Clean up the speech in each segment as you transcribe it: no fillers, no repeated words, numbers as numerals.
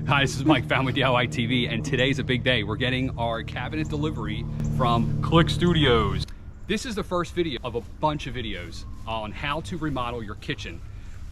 Hi, this is Mike, Family DIY TV, and today's a big day. We're getting our cabinet delivery from Cliq Studios. This is the first video of a bunch of videos on how to remodel your kitchen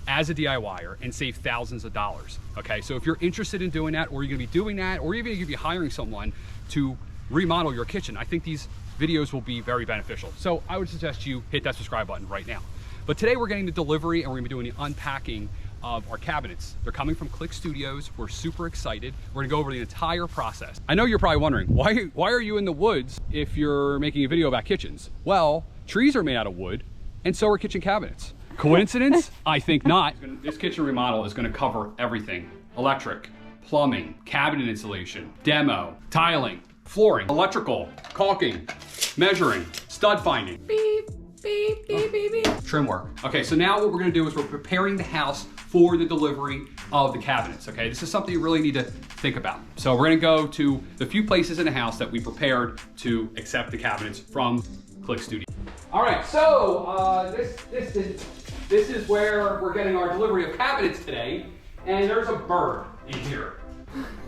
as a DIYer and save thousands of dollars. Okay, so if you're interested in doing that, or you're gonna be doing that, or even if you're hiring someone to remodel your kitchen, I think these videos will be very beneficial. So I would suggest you hit that subscribe button right now. But today we're getting the delivery and we're gonna be doing the unpacking of our cabinets. They're coming from Cliq Studios. We're super excited. We're gonna go over the entire process. I know you're probably wondering, why are you in the woods if you're making a video about kitchens? Well, trees are made out of wood, and so are kitchen cabinets. Coincidence? I think not. This kitchen remodel is gonna cover everything. Electric, plumbing, cabinet installation, demo, tiling, flooring, electrical, caulking, measuring, stud finding. Beep, beep, beep, beep, beep. Trim work. Okay, so now what we're gonna do is we're preparing the house for the delivery of the cabinets, okay? This is something you really need to think about. So we're gonna go to the few places in the house that we prepared to accept the cabinets from Cliq Studios. All right, so this is where we're getting our delivery of cabinets today, and there's a bird in here.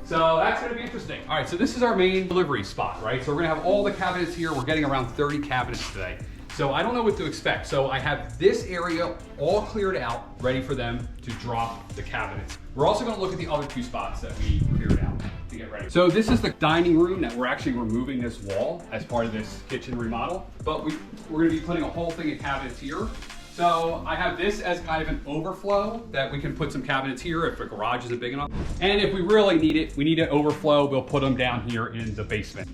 So that's gonna be interesting. All right, so this is our main delivery spot, right? So we're gonna have all the cabinets here. We're getting around 30 cabinets today. So I don't know what to expect. So I have this area all cleared out, ready for them to drop the cabinets. We're also gonna look at the other two spots that we cleared out to get ready. So this is the dining room that we're actually removing this wall as part of this kitchen remodel, but we're gonna be putting a whole thing of cabinets here. So I have this as kind of an overflow that we can put some cabinets here if the garage isn't big enough. And if we really need it, we need an overflow, we'll put them down here in the basement.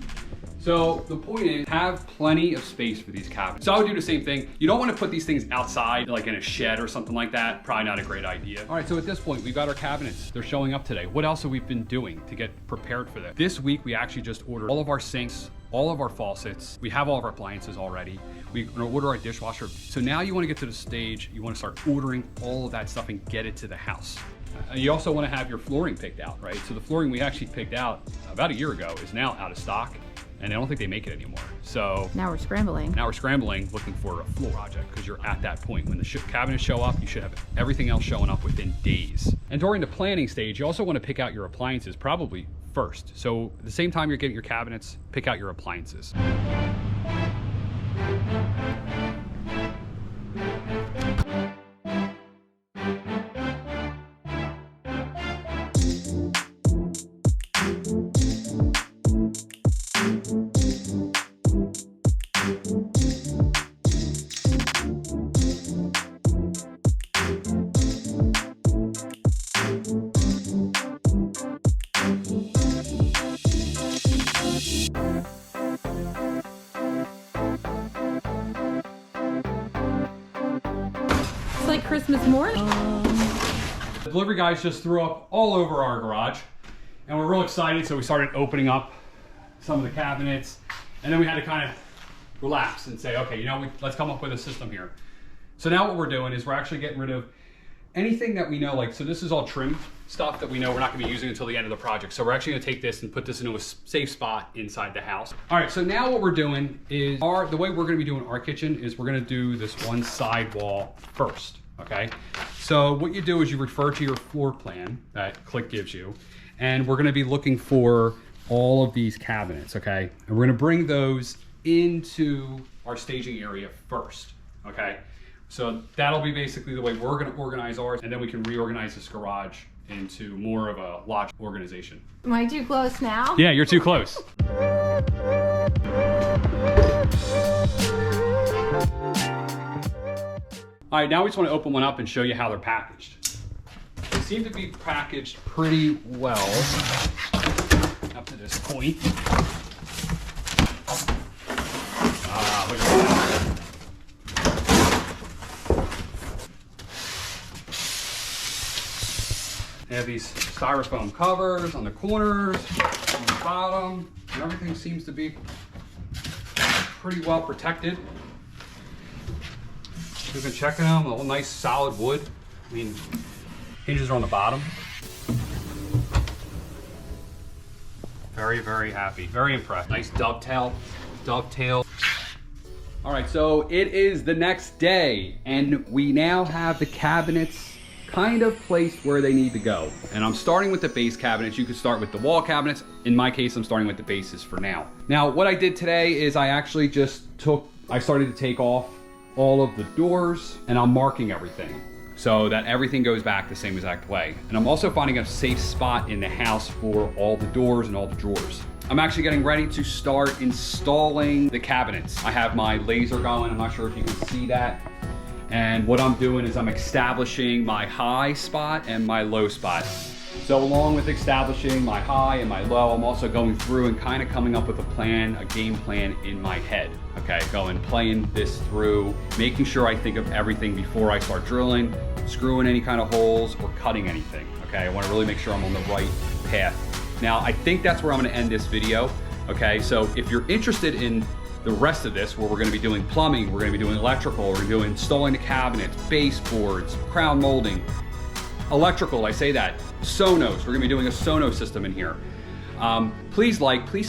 So the point is, have plenty of space for these cabinets. So I would do the same thing. You don't want to put these things outside, like in a shed or something like that. Probably not a great idea. All right, so at this point, we've got our cabinets. They're showing up today. What else have we been doing to get prepared for this? This week, we actually just ordered all of our sinks, all of our faucets. We have all of our appliances already. We're gonna order our dishwasher. So now you wanna get to the stage, you wanna start ordering all of that stuff and get it to the house. You also wanna have your flooring picked out, right? So the flooring we actually picked out about a year ago is now out of stock, and I don't think they make it anymore. So now we're scrambling. Now we're scrambling, looking for a floor project, because you're at that point. When the cabinets show up, you should have everything else showing up within days. And during the planning stage, you also want to pick out your appliances probably first. So at the same time you're getting your cabinets, pick out your appliances. Like Christmas morning. The delivery guys just threw up all over our garage, and we're real excited, so we started opening up some of the cabinets, and then we had to kind of relax and say, okay, you know, let's come up with a system here. So now what we're doing is we're actually getting rid of anything that we know, like, so this is all trim stuff that we know we're not gonna be using until the end of the project. So we're actually gonna take this and put this into a safe spot inside the house. All right, so now what we're doing is, the way we're gonna be doing our kitchen is we're gonna do this one side wall first, okay? So what you do is you refer to your floor plan that Cliq gives you, and we're gonna be looking for all of these cabinets, okay? And we're gonna bring those into our staging area first, okay? So that'll be basically the way we're gonna organize ours, and then we can reorganize this garage into more of a logical organization. Am I too close now? Yeah, you're too close. All right, now we just want to open one up and show you how they're packaged. They seem to be packaged pretty well up to this point. Ah, look at that. They have these styrofoam covers on the corners, on the bottom, and everything seems to be pretty well protected. We've been checking them, a nice solid wood. I mean, hinges are on the bottom. Very, very happy, very impressed. Nice dovetail. All right, so it is the next day, and we now have the cabinets kind of placed where they need to go. And I'm starting with the base cabinets. You could start with the wall cabinets. In my case, I'm starting with the bases for now. Now, what I did today is I actually just I started to take off all of the doors, and I'm marking everything so that everything goes back the same exact way. And I'm also finding a safe spot in the house for all the doors and all the drawers. I'm actually getting ready to start installing the cabinets. I have my laser going. I'm not sure if you can see that. And what I'm doing is I'm establishing my high spot and my low spot. So along with establishing my high and my low, I'm also going through and kind of coming up with a plan, a game plan in my head. Okay, playing this through, making sure I think of everything before I start drilling, screwing any kind of holes or cutting anything. Okay, I want to really make sure I'm on the right path. Now, I think that's where I'm going to end this video. Okay, so if you're interested in the rest of this, where we're going to be doing plumbing, we're going to be doing electrical, we're going to be doing installing the cabinets, baseboards, crown molding, electrical, I say that, Sonos, we're going to be doing a Sonos system in here. Please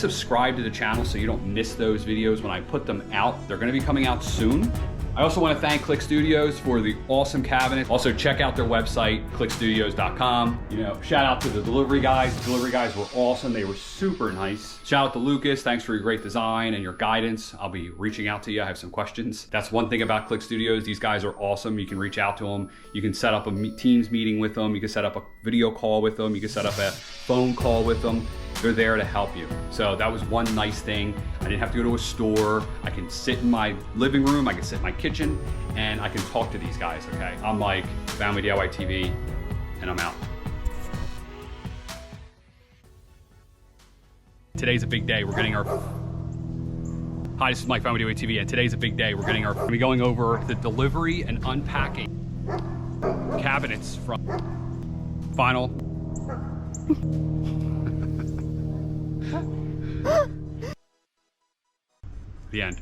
subscribe to the channel so you don't miss those videos when I put them out. They're going to be coming out soon. I also want to thank Cliq Studios for the awesome cabinet. Also check out their website, cliqstudios.com. Shout out to the delivery guys. The delivery guys were awesome. They were super nice. Shout out to Lucas. Thanks for your great design and your guidance. I'll be reaching out to you. I have some questions. That's one thing about Cliq Studios. These guys are awesome. You can reach out to them. You can set up a Teams meeting with them. You can set up a video call with them. You can set up a phone call with them. They're there to help you. So that was one nice thing. I didn't have to go to a store. I can sit in my living room, I can sit in my kitchen, and I can talk to these guys, okay? I'm like, Family DIY TV, and I'm out. Today's a big day. We're getting our... Hi, this is Mike, Family DIY TV, and today's a big day. We're going to be going over the delivery and unpacking cabinets from final. The end.